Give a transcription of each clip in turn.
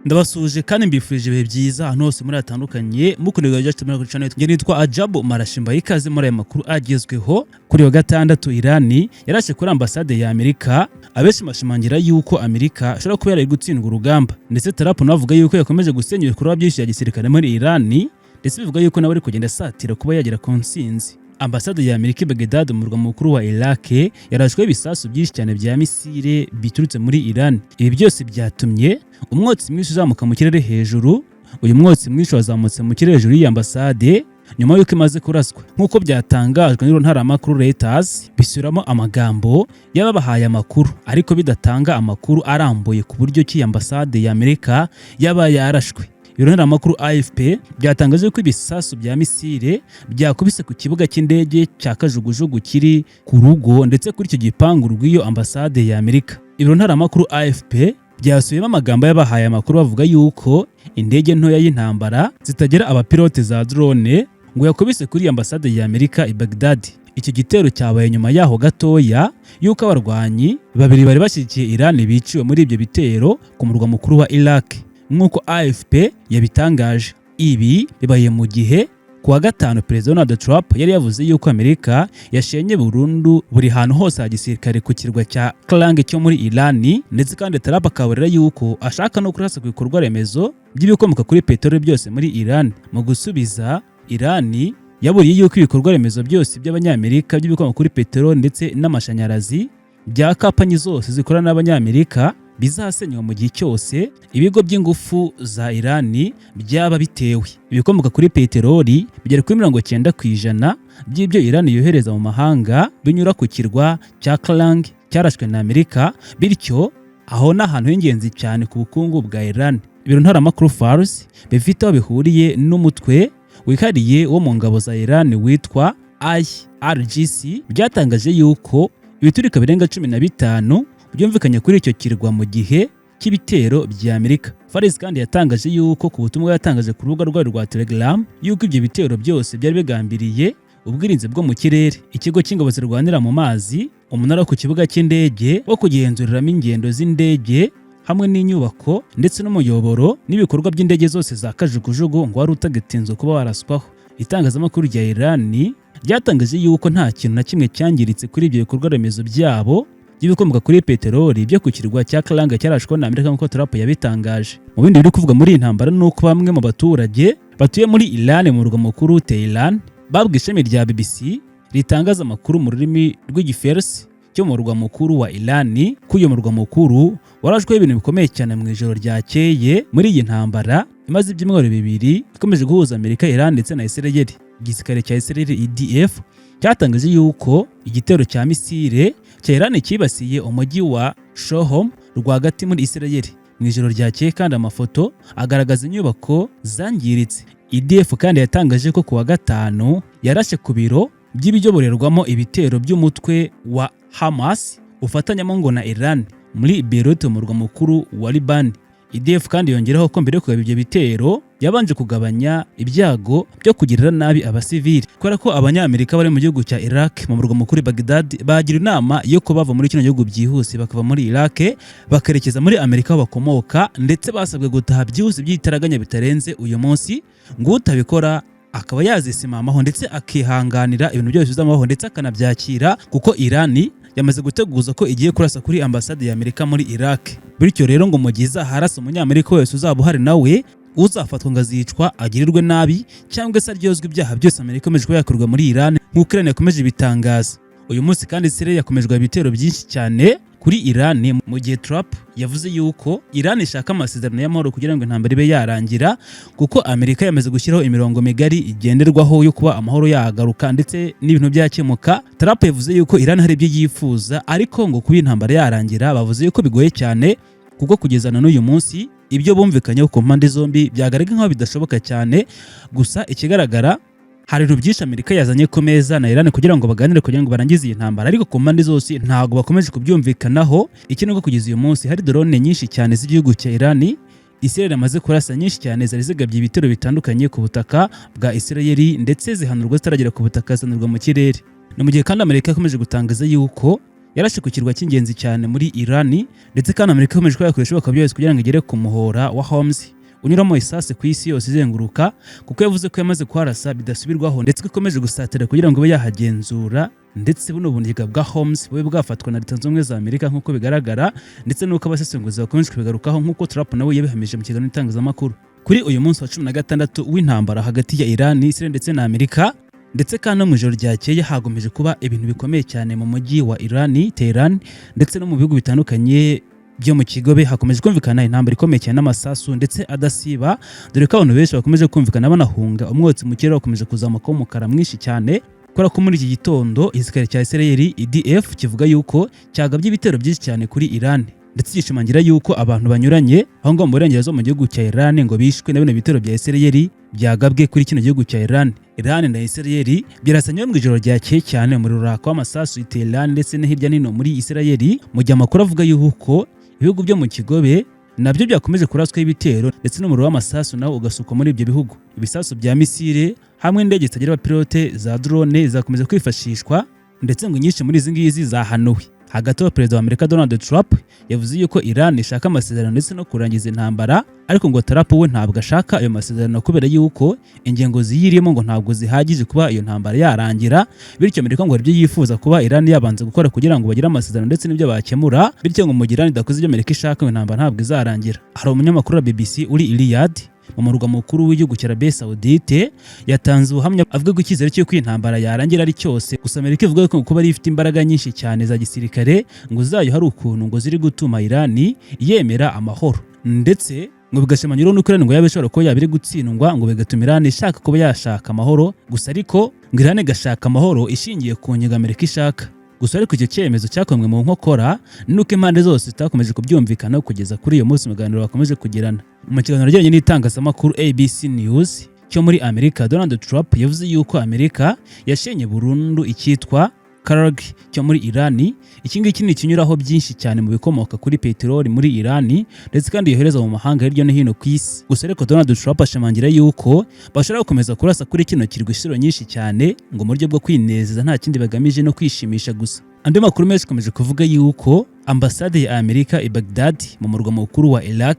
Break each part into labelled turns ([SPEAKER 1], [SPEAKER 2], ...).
[SPEAKER 1] Ndabasuje kandi mbifurije ibihe byiza ahantu hose muri hatandukanye mukundiga Just muri channel nge nitwa Ajabu Marashimba ikaze muri aya makuru agezweho kuri wa gatandatu. Irani yarashe kuri ambasade ya Amerika, abenshi mashimangira yuko Amerika ishobora kuba yari gutsindwa urugamba, ndetse Trump navuga yuko yakomeje gusenya ibikorwa byinshi ya gisirikare muri Irani, ndetse bivuga yuko nawe ari kugenda satira kuba yagira konsinzi. Ambasade ya Amerika Baghdad mu murwa mukuru wa Iraq yarashweho ibisasu byinshi cyane bya misile biturutse muri Iran. Ibi byose byatumye umwotsi mwinshi uzamuka mu kirere hejuru. Uyu mwotsi mwinshi wazamutse mu kirere hejuru y'iyi ambasade nyuma y'uko imaze kuraswa, nk'uko byatangajwe n'iro ntaramakuru Reuters. Bisubiramo amagambo y'ababahaye amakuru ariko bidatanga amakuru arambuye ku buryo ki ambasade ya Amerika yaba yarashwe. Ibiro makuru AFP byatangaje ko ibisasu bya misile byakubise ku kibuga cy'indege cya Kajugujugu kiri ku rugo ndetse kuri icyo gipangu rw'iyo ambasade ya Amerika. Ibiro makuru AFP byasubiyemo amagambo y'abahaye amakuru bavuga yuko indege ntoya y'intambara zitagera abapilote za drone ngo yakubise kuri ambasade ya Amerika i Baghdad. Icyo gitero cyabaye nyuma yaho gatoya yuko abarwanyi babiri bari bashyigikiye Iran biciwe muri ibyo bitero ku murwa mukuru wa Iraq, nk'uko AFP yabitangaje. Ibi bibaye mu gihe kuwa gatanu Perezida Donald Trump yari yavuze yuko Amerika yashenye burundu buri hantu hose ha gisirikare ku kirwa cya Klang cyo muri Iran, ndetse kandi Trump akabarira yuko ashaka no kurasa ku bikorwa remezo by'ibikomoka kuri peteroli byose muri Iran. Mu gusubiza, Iran yaburiye yuko ibikorwa remezo byose by'abanyamerika by'ibikomoka kuri peteroli ndetse n'amashanyarazi bya kampani zose zikorana n'abanyamerika bizasenywa mu gihe cyose ibigo by'ingufu za Iran byaba bitewe. Ibikomoka kuri peteroli bigera kuri 90% by'ibyo Iran yohereza mu mahanga binyura ku kirwa cya Klang cyarashwe na Amerika, bityo aho n'ahantu h'ingenzi cyane ku bukungu bwa Iran. Ibiro ntaramakuru Fars bifite aho bihuriye n'umutwe wihariye wo mu ngabo za Iran witwa IRGC byatangaje yuko ibiturika birenga 15 byumvikanye kuri icyo kirwa mu gihe cy'ibitero bya Amerika. Faris kandi yatangaje yuko ku butumwa yatangaje ku rubuga rwayo rwa Telegram yuko ibyo bitero byose byari bigambiriye ubwirinzi bwo mu kirere, ikigo cy'ingabo zirwanira mu mazi, umunara ku kibuga cy'indege wo kugenzuriramo ingendo z'indege hamwe n'inyubako, ndetse n'umuyoboro n'ibikorwa by'indege zose za Kajugujugu ngo wari utagitinzwe kuba waraswaho. Itangazamakuru rya Iran ryatangaje yuko nta kintu na kimwe cyangiritse kuri ibyo bikorwa remezo byabo by'ibikomoka kuri peteroli byo ku kirwa cya Klang cyarashwe na Amerika, nk'uko Trump yabitangaje. Mu bindi biri kuvuga muri iyi ntambara nuko bamwe mu baturage batuye muri Iran mu murwa mukuru Tehran babwiye ishami rya BBC ritangaza amakuru mu rurimi rw'igifarsi cyo mu murwa mukuru wa Iran ko uyu murwa mukuru warashweho ibintu bikomeye cyane mu ijoro ryakeye muri iyi ntambara imaze ibyumweru bibiri ikomeje guhuza Amerika, Iran ndetse na Israel. Igisirikare cya Israel IDF cyatangaje yuko igitero cya misile cya Iran kibasiye umujyi wa Shohom rwagati muri Israel mu ijoro ryakeye, kandi amafoto agaragaza inyubako zangiritse. IDF kandi yatangaje ko kuwa gatanu yarashe ku biro by'ibijyoborerwamo ibitero by'umutwe wa Hamas ufatanyamo ngo na Iran muri Beirut mu murwa mukuru wa Liban. IDF kandi yongeraho ko mbere yo kugaba ibyo bitero yabanje kugabanya ibyago byo kugirira nabi abasivili, kubera ko abanyamerika bari mu gihugu cya Iraq mu murwa mukuru Baghdad bagira inama yo ko bava muri kino gihugu byihuse bakava muri Iraq bakerekeza muri Amerika aho bakomoka, ndetse basabwe gutaha byihuse by'itaraganya bitarenze uyu munsi, ngo utabikora akaba yazisimamaho ndetse akihanganira ibintu byose bizamaho ndetse akanabyakira, kuko Iran yamaze guteguza ko igiye kurasa kuri ambasade ya Amerika muri Iraq. Bityo rero ngo mu gihe harasa umunyamerika wese uzaba uhari nawe uzafatwa ngo azicwa, agirirwe nabi, cyangwa se aryozwe ibyaha byose Amerika ikomeje kuba yakorwa muri Iran, nk'uko Iran yakomeje bitangaza. Uyu munsi kandi Israel yakomejwe ibitero byinshi cyane kuri Iran, mu gihe Trump yavuze yuko Iran ishaka amasezerano y'amahoro kugira ngo intambara ibe yarangira, kuko Amerika yamaze gushyiraho imirongo migari igenderwaho yo kuba amahoro yagaruka ndetse n'ibintu byakemuka. Trump yavuze yuko Iran hari ibyo yifuza, ariko ngo kuba intambara yarangira bavuze yuko bigoye cyane, kuko kugeza na n'uyu munsi ibyo bumvikanyeho ku mpande zombi byagaragara nk'aho bidashoboka cyane. Gusa ikigaragara hari ibintu byinshi Amerika yazanye ku meza na Iran kugira ngo baganire kugira ngo barangize iyi ntambara, ariko ku mpande zose ntago bakomeje kubyumvikanaho. Ikindi ngo kugeza uyu munsi hari drone nyinshi cyane z'igihugu cya Iran Israel amaze kurasa nyinshi cyane zari zigabye ibitero bitandukanye ku butaka bwa Israel, ndetse zihanurwa zitaragera ku butaka, zanurwa mu kirere. Ni mu gihe kandi Amerika yakomeje gutangaza yuko yarashe ku kirwa cy'ingenzi cyane muri Iran, ndetse kandi Amerika ikomeje kuyakoresha byose kugira ngo igere ku muhora wa Hormuz unyuramo isase ku isi yose izenguruka, kuko yavuze ko yamaze kuharasa bidasubirwaho, ndetse ko ikomeje gusatira kugira ngo ibe yahagenzura, ndetse buno bundiga bwa Hormuz bube bwafatwa na Leta Zunze Ubumwe za Amerika nk'uko bigaragara, ndetse n'uko abasesenguzi bakomeje kubigarukaho nk'uko Trump nawe yabihamije mu kiganiro n'itangazamakuru. Kuri uyu munsi wa 16 w'intambara hagati ya Iran, Israel ndetse na Amerika, ndetse kandi no mu ijoro ryakeye hagomeje kuba ibintu bikomeye cyane mu mujyi wa Iran, Tehran, ndetse no mu bihugu bitandukanye byo mu kigobe hakomeje kumvikana intambara ikomeye cyane n'amasasu ndetse adasiba, dore ko abantu benshi bakomeje kumvikana banahunga umwotsi mu kirere wakomeje kuzamuka w'umukara mwinshi cyane, kubera ko muri iki gitondo igisirikare cya Israel IDF kivuga yuko cyagabye ibitero byinshi cyane kuri Iran, ndetse gishimangira yuko abantu banyuranye aho ngo mu burengerazuba mu gihugu cya Iran ngo bishwe na bino bitero bya Israel byagabwe kuri kino gihugu cya Iran. Iran na Israel byarasanye mu ijoro ryakeye cyane muri ruraka w'amasasu i Tehran ndetse no hirya nino muri Israel, mu gihe amakuru avuga yuko ibihugu byo mu kigobe nabyo byakomeje kuraswaho ibitero, ndetse n'umuriro w'amasasu nawo ugasukwa muri ibyo bihugu. Ibisasu bya misile hamwe n'indege zitagira abapilote za drone zakomeje kwifashishwa, ndetse ngo nyinshi muri izi ngizi zahanuwe. Hagati aho Perezida wa Amerika Donald Trump yavuze yuko Iran ishaka amasezerano ndetse no kurangiza intambara, ariko ngo Trump we ntabwo ashaka ayo masezerano kubera yuko ingengo ziyirimo ngo ntabwo zihagije kuba iyo ntambara yarangira, bityo Amerika ngo ibyo yifuza kuba Iran yabanza gukora kugira ngo bagire amasezerano ndetse n'ibyo bakemura, bityo ngo mu gihe Iran idakoze ibyo Amerika ishaka iyo ntambara ntabwo izarangira. Hari umunyamakuru wa BBC uri i Riyadh mu murwa mukuru w'igihugu cya Arabie Saoudite yatanze ubuhamya avuga ko icyizere cy'uko intambara yarangira ari cyose, gusa Amerika ivuga ko kuba ari ifite imbaraga nyinshi cyane za gisirikare ngo zayo hari ukuntu ngo ziri gutuma Iran yemera amahoro, ndetse ngo bigashimangira n'uko Iran ngo yabe ishobora kuba yabiri gutsindwa ngo bigatuma Iran ishaka kuba yashaka amahoro, gusa ariko ngo Iran igashaka amahoro ishingiye ku nyungu Amerika ishaka. Gusa ariko icyo cyemezo cyakomwe mu nkokora nuko impande zose zitakomeje kubyumvikana kugeza kuri iyo munsi muganiro bakomeje kugirana. Mu kiganiro kijyanye n'itangazamakuru ABC News cyo muri Amerika, Donald Trump yavuze yuko Amerika yashenye burundu icyitwa Karag cyo muri Iran. Iki ngiki ni ikinyuraho byinshi cyane mu bikomoka kuri peteroli muri Iran, ndetse kandi yohereza mu mahanga hirya no hino ku isi. Gusa ariko Donald Trump ashimangira yuko bashobora gukomeza kurasa kuri kino kirwa inshuro nyinshi cyane ngo mu buryo bwo kwinezeza nta kindi bagamije no kwishimisha gusa. Andi makuru menshi akomeje kuvuga yuko ambasade ya Amerika i Baghdad mu murwa mukuru wa Iraq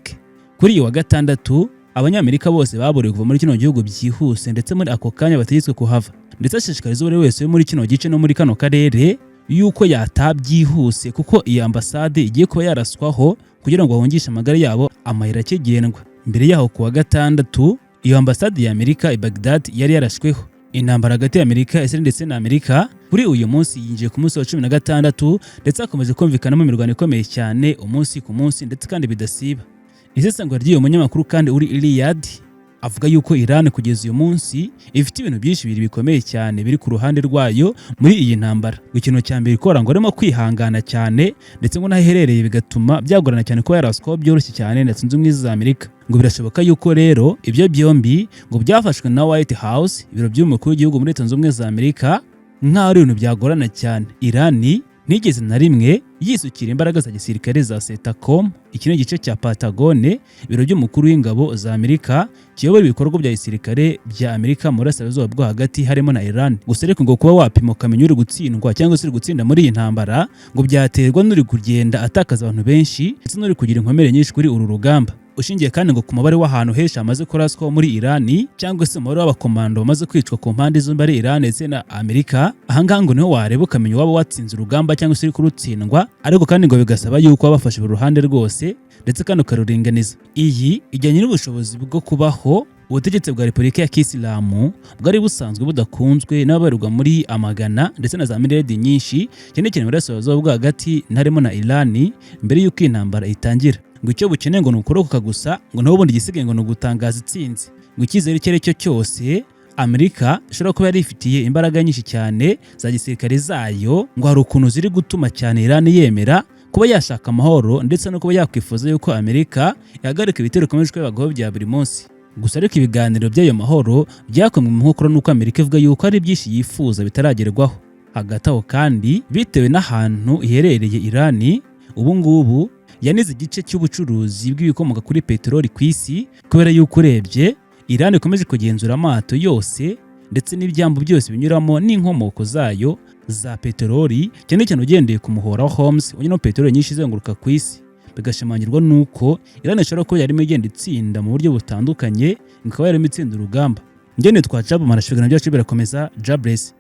[SPEAKER 1] kuri uyu wa gatandatu abanyamerika bose baburiwe kuva muri kino gihugu byihuse, ndetse muri ako kanya bategetswe kuhava, ndetse ashishikariza buri wese muri kino gice no muri kano karere yuko yatabyihuse, kuko iyi ambasade igiye kuba yaraswaho kugira ngo bahungishe amagara yabo amayira akigendwa. Mbere yaho ku wa gatandatu iyo ambasade ya Amerika i Baghdad yari yarashweho. Intambara hagati ya Amerika, Israel ndetse na Amerika kuri uyu munsi yinjiye ku munsi wa 16, ndetse hakomeje kumvikanamo imirwano ikomeye cyane umunsi ku munsi, ndetse kandi bidasiba. Isesengura ry'uyu munyamakuru kandi uri i Riyadh avuga yuko Iran kugeza uyu munsi ifite ibintu byinshi biri bikomeye cyane biri ku ruhande rwayo muri iyi ntambara. Ikintu cya mbere ikora ngo arimo kwihangana cyane, ndetse ngo naherereye bigatuma byagorana cyane ko yaraswaho byoroshye cyane ndetse Zunze Ubumwe za Amerika. Ngo birashoboka yuko rero ibyo byombi ngo byafashwe na White House, ibiro by'umukuru w'igihugu muri Zunze Ubumwe za Amerika, nk'aho ari ibintu byagorana cyane. Iran ntigeze na rimwe yisukira imbaraga za gisirikare za CENTCOM, iki ni igice cya Pentagone, ibiro by'umukuru w'ingabo za Amerika kiyobora ibikorwa bya gisirikare bya Amerika mu burasirazuba bwo hagati harimo na Iran. Gusa ariko ngo kuba wapima ukamenya uri gutsindwa cyangwa se uri gutsinda muri iyi ntambara ngo byaterwa n'uri kugenda atakaza abantu benshi, ndetse n'uri kugira inkomere nyinshi kuri uru rugamba. Ushingiye kandi ngo ku mubare w'ahantu henshi hamaze kuraswa muri Iran, cyangwa se umubare w'abakomando bamaze kwicwa ku mpande zombi ari Iran ndetse na Amerika, ahangaha ngo niho wareba ukamenya waba watsinze urugamba cyangwa se uri kurutsindwa, ariko kandi ngo bigasaba yuko wabafashe uruhande rwose ndetse kandi ukaruringaniza. Iyi ijyanye n'ubushobozi bwo kubaho ubutegetsi bwa Repubulika ya Kisilamu bwari busanzwe budakunzwe n'abarirwa muri amagana ndetse na za miliyari nyinshi, cyane cyane mu burasirazuba bwo hagati harimo na Iran mbere y'uko intambara itangira. Ngo icyo bukeneye ngo nukurokoka gusa, ngo naho ubundi igisigaye ngo nugutangaza itsinzi. Ngo icyizere icyo ari cyo cyose Amerika ishobora kuba yari ifitiye imbaraga nyinshi cyane za gisirikare zayo, ngo hari ukuntu ziri gutuma cyane Iran yemera kuba yashaka amahoro, ndetse no kuba yakwifuza yuko Amerika yahagarika ibitero bikomeje kubagaho bya buri munsi. Gusa ariko ibiganiro by'ayo mahoro byakomwe mu nkokora n'uko Amerika ivuga yuko ari byinshi yifuza bitaragerwaho. Hagati aho kandi bitewe n'ahantu iherereye, Iran ubu ngubu yanize igice cy'ubucuruzi bw'ibikomoka kuri peteroli ku isi, kubera yuko urebye Iran ikomeje kugenzura amato yose ndetse n'ibyambu byose binyuramo n'inkomoko zayo, za peteroli cyane cyane ugendeye ku muhora wa Hormuz unyino peteroli nyinshi izenguruka ku isi, bigashimangirwa nuko Iran ishobora kuba yarimo igenda itsinda mu buryo butandukanye, ikaba yarimo itsinda urugamba. Ngene twa Jab Marashe, ibiganiro byacu birakomeza. Jobless.